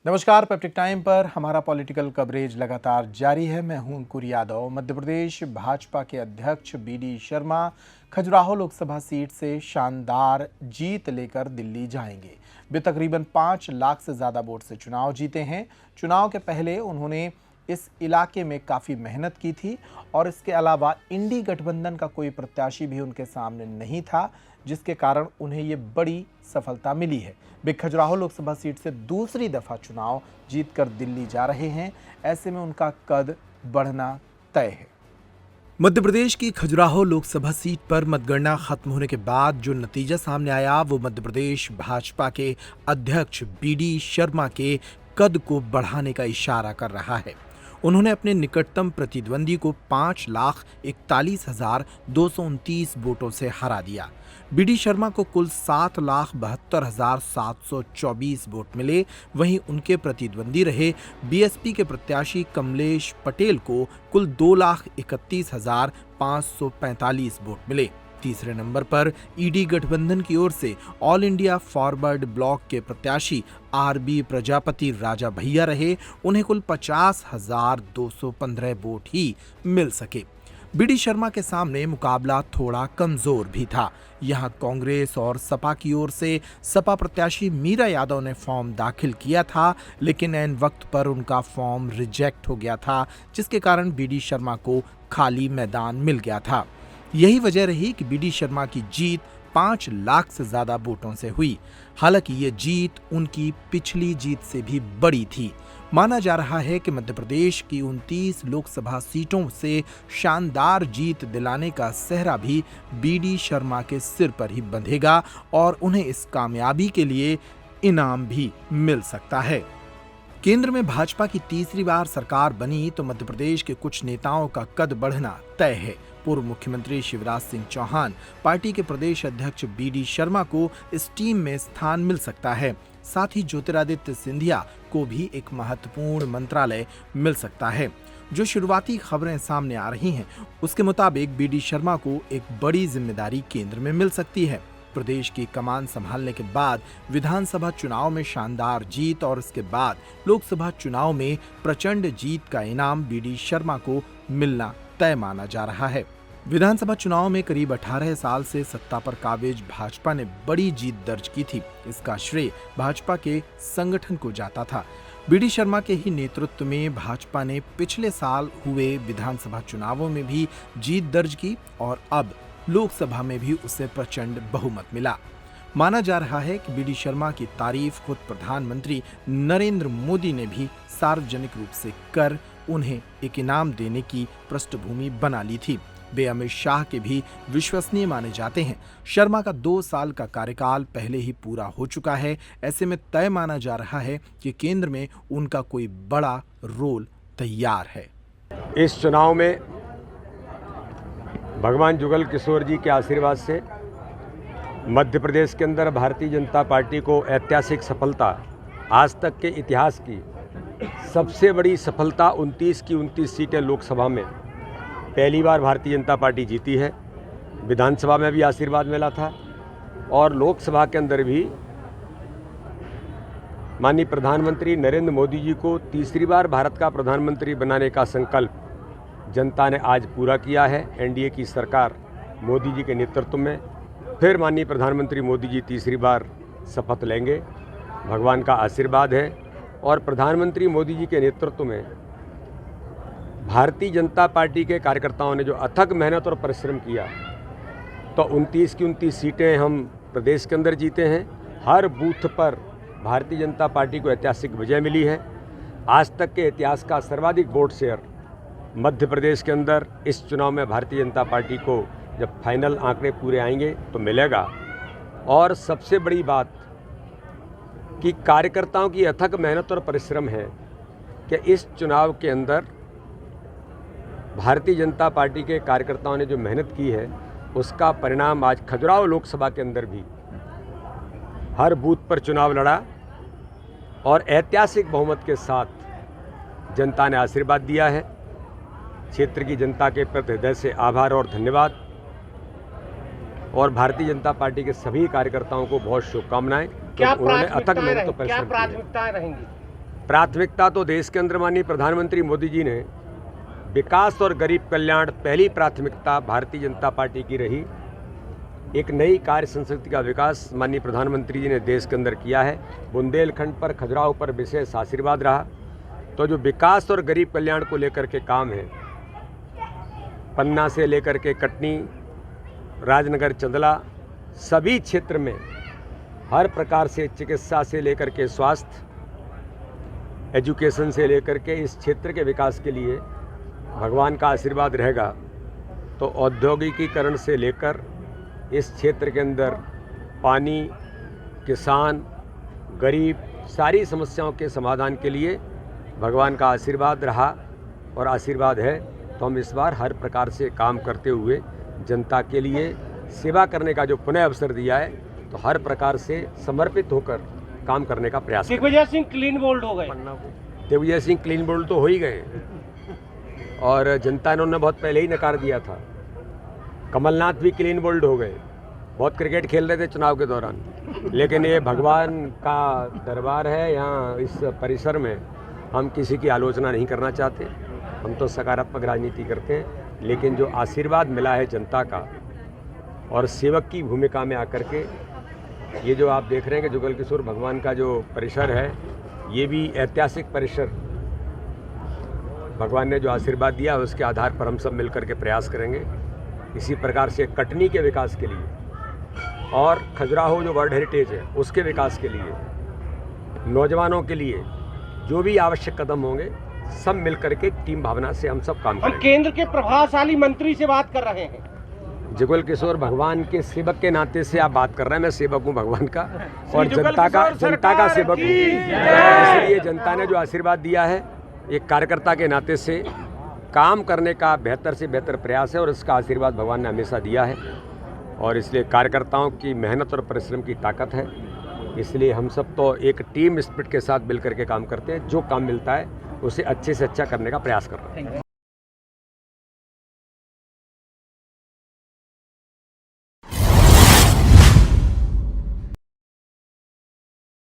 नमस्कार। Peptic time पर हमारा पॉलिटिकल कवरेज लगातार जारी है। मैं हूं अंकुर यादव। मध्य प्रदेश भाजपा के अध्यक्ष बीडी शर्मा खजुराहो लोकसभा सीट से शानदार जीत लेकर दिल्ली जाएंगे। वे तकरीबन 5 लाख से ज्यादा वोट से चुनाव जीते हैं। चुनाव के पहले उन्होंने इस इलाके में काफ़ी मेहनत की थी और इसके अलावा इंडी गठबंधन का कोई प्रत्याशी भी उनके सामने नहीं था, जिसके कारण उन्हें ये बड़ी सफलता मिली है। वे खजुराहो लोकसभा सीट से दूसरी दफा चुनाव जीतकर दिल्ली जा रहे हैं। ऐसे में उनका कद बढ़ना तय है। मध्य प्रदेश की खजुराहो लोकसभा सीट पर मतगणना खत्म होने के बाद जो नतीजा सामने आया वो मध्य प्रदेश भाजपा के अध्यक्ष बीडी शर्मा के कद को बढ़ाने का इशारा कर रहा है। उन्होंने अपने निकटतम प्रतिद्वंदी को 5,41,229 वोटों से हरा दिया। बीडी शर्मा को कुल 7,72,724 वोट मिले। वहीं उनके प्रतिद्वंदी रहे बीएसपी के प्रत्याशी कमलेश पटेल को कुल 2,31,545 वोट मिले। तीसरे नंबर पर ईडी गठबंधन की ओर से ऑल इंडिया फॉरवर्ड ब्लॉक के प्रत्याशी आरबी प्रजापति राजा भैया रहे। उन्हें कुल 50,215 वोट ही मिल सके। बीडी शर्मा के सामने मुकाबला थोड़ा कमजोर भी था। यहां कांग्रेस और सपा की ओर से सपा प्रत्याशी मीरा यादव ने फॉर्म दाखिल किया था, लेकिन ऐन वक्त पर उनका फॉर्म रिजेक्ट हो गया था, जिसके कारण बीडी शर्मा को खाली मैदान मिल गया था। यही वजह रही कि बीडी शर्मा की जीत 5 लाख से ज्यादा वोटों से हुई। हालांकि ये जीत उनकी पिछली जीत से भी बड़ी थी। माना जा रहा है कि मध्य प्रदेश की 29 लोकसभा सीटों से शानदार जीत दिलाने का सेहरा भी बीडी शर्मा के सिर पर ही बंधेगा और उन्हें इस कामयाबी के लिए इनाम भी मिल सकता है। केंद्र में भाजपा की तीसरी बार सरकार बनी तो मध्य प्रदेश के कुछ नेताओं का कद बढ़ना तय है। पूर्व मुख्यमंत्री शिवराज सिंह चौहान, पार्टी के प्रदेश अध्यक्ष बीडी शर्मा को इस टीम में स्थान मिल सकता है। साथ ही ज्योतिरादित्य सिंधिया को भी एक महत्वपूर्ण मंत्रालय मिल सकता है। जो शुरुआती खबरें सामने आ रही हैं, उसके मुताबिक बीडी शर्मा को एक बड़ी जिम्मेदारी केंद्र में मिल सकती है। प्रदेश की कमान संभालने के बाद विधानसभा चुनाव में शानदार जीत और इसके बाद लोकसभा चुनाव में प्रचंड जीत का इनाम बीडी शर्मा को मिलना तय माना जा रहा है। विधानसभा चुनाव में करीब 18 साल से सत्ता पर काबिज भाजपा ने बड़ी जीत दर्ज की थी। इसका श्रेय भाजपा के संगठन को जाता था। बीडी शर्मा के ही नेतृत्व में भाजपा ने पिछले साल हुए विधानसभा चुनावों में भी जीत दर्ज की और अब लोकसभा में भी उसे प्रचंड बहुमत मिला। माना जा रहा है कि बीडी शर्मा की तारीफ खुद प्रधानमंत्री नरेंद्र मोदी ने भी सार्वजनिक रूप से कर उन्हें एक इनाम देने की पृष्ठभूमि बना ली थी। वे अमित शाह के भी विश्वसनीय माने जाते हैं। शर्मा का 2 साल का कार्यकाल पहले ही पूरा हो चुका है। ऐसे में तय माना जा रहा है कि केंद्र में उनका कोई बड़ा रोल तैयार है। इस चुनाव में भगवान जुगल किशोर जी के आशीर्वाद से मध्य प्रदेश के अंदर भारतीय जनता पार्टी को ऐतिहासिक सफलता, आज तक के इतिहास की सबसे बड़ी सफलता, 29 की 29 सीटें लोकसभा में पहली बार भारतीय जनता पार्टी जीती है। विधानसभा में भी आशीर्वाद मिला था और लोकसभा के अंदर भी माननीय प्रधानमंत्री नरेंद्र मोदी जी को तीसरी बार भारत का प्रधानमंत्री बनाने का संकल्प जनता ने आज पूरा किया है। एनडीए की सरकार मोदी जी के नेतृत्व में फिर माननीय प्रधानमंत्री मोदी जी तीसरी बार शपथ लेंगे। भगवान का आशीर्वाद है और प्रधानमंत्री मोदी जी के नेतृत्व में भारतीय जनता पार्टी के कार्यकर्ताओं ने जो अथक मेहनत और परिश्रम किया, तो 29 की 29 सीटें हम प्रदेश के अंदर जीते हैं। हर बूथ पर भारतीय जनता पार्टी को ऐतिहासिक विजय मिली है। आज तक के इतिहास का सर्वाधिक वोट शेयर मध्य प्रदेश के अंदर इस चुनाव में भारतीय जनता पार्टी को जब फाइनल आंकड़े पूरे आएंगे तो मिलेगा। और सबसे बड़ी बात कि कार्यकर्ताओं की अथक मेहनत और परिश्रम है कि इस चुनाव के अंदर भारतीय जनता पार्टी के कार्यकर्ताओं ने जो मेहनत की है उसका परिणाम आज खजुराहो लोकसभा के अंदर भी हर बूथ पर चुनाव लड़ा और ऐतिहासिक बहुमत के साथ जनता ने आशीर्वाद दिया है। क्षेत्र की जनता के प्रति हृदय से आभार और धन्यवाद और भारतीय जनता पार्टी के सभी कार्यकर्ताओं को बहुत शुभकामनाएं। क्या उन्होंने अथक मेहनत और क्या परिश्रम किया है। प्राथमिकताएं रहेंगी? प्राथमिकता तो देश के अंदर माननीय प्रधानमंत्री मोदी जी ने विकास और गरीब कल्याण पहली प्राथमिकता भारतीय जनता पार्टी की रही। एक नई कार्य संस्कृति का विकास माननीय प्रधानमंत्री जी ने देश के अंदर किया है। बुंदेलखंड पर, खजुराहो पर विशेष आशीर्वाद रहा। तो जो विकास और गरीब कल्याण को लेकर के काम है, पन्ना से लेकर के कटनी, राजनगर, चंदला, सभी क्षेत्र में हर प्रकार से चिकित्सा से लेकर के स्वास्थ्य, एजुकेशन से लेकर के इस क्षेत्र के विकास के लिए भगवान का आशीर्वाद रहेगा। तो औद्योगिकीकरण से लेकर इस क्षेत्र के अंदर पानी, किसान, गरीब, सारी समस्याओं के समाधान के लिए भगवान का आशीर्वाद रहा और आशीर्वाद है। तो हम इस बार हर प्रकार से काम करते हुए जनता के लिए सेवा करने का जो पुनः अवसर दिया है, तो हर प्रकार से समर्पित होकर काम करने का प्रयास करेंगे। दिग्विजय सिंह क्लीन बोल्ड हो गए। दिग्विजय सिंह क्लीन बोल्ड तो हो ही गए और जनता ने उन्हें बहुत पहले ही नकार दिया था। कमलनाथ भी क्लीन बोल्ड हो गए, बहुत क्रिकेट खेल रहे थे चुनाव के दौरान। लेकिन ये भगवान का दरबार है, यहाँ इस परिसर में हम किसी की आलोचना नहीं करना चाहते। हम तो सकारात्मक राजनीति करते हैं, लेकिन जो आशीर्वाद मिला है जनता का और सेवक की भूमिका में आकर के, ये जो आप देख रहे हैं कि जुगल किशोर भगवान का जो परिसर है, ये भी ऐतिहासिक परिसर भगवान ने जो आशीर्वाद दिया, उसके आधार पर हम सब मिलकर के प्रयास करेंगे। इसी प्रकार से कटनी के विकास के लिए और खजुराहो जो वर्ल्ड हेरिटेज है उसके विकास के लिए, नौजवानों के लिए जो भी आवश्यक कदम होंगे, सब मिलकर के टीम भावना से हम सब काम करेंगे। हम केंद्र के प्रभावशाली मंत्री से बात कर रहे हैं। जुगल किशोर भगवान के सेवक के नाते से आप बात कर रहे हैं। मैं सेवक हूँ भगवान का और जनता का सेवक हूँ। इसलिए जनता ने जो आशीर्वाद दिया है, एक कार्यकर्ता के नाते से काम करने का बेहतर से बेहतर प्रयास है और इसका आशीर्वाद भगवान ने हमेशा दिया है। और इसलिए कार्यकर्ताओं की मेहनत और परिश्रम की ताकत है। इसलिए हम सब तो एक टीम स्पिरिट के साथ मिलकर के काम करते हैं। जो काम मिलता है उसे अच्छे से अच्छा करने का प्रयास कर रहे हैं।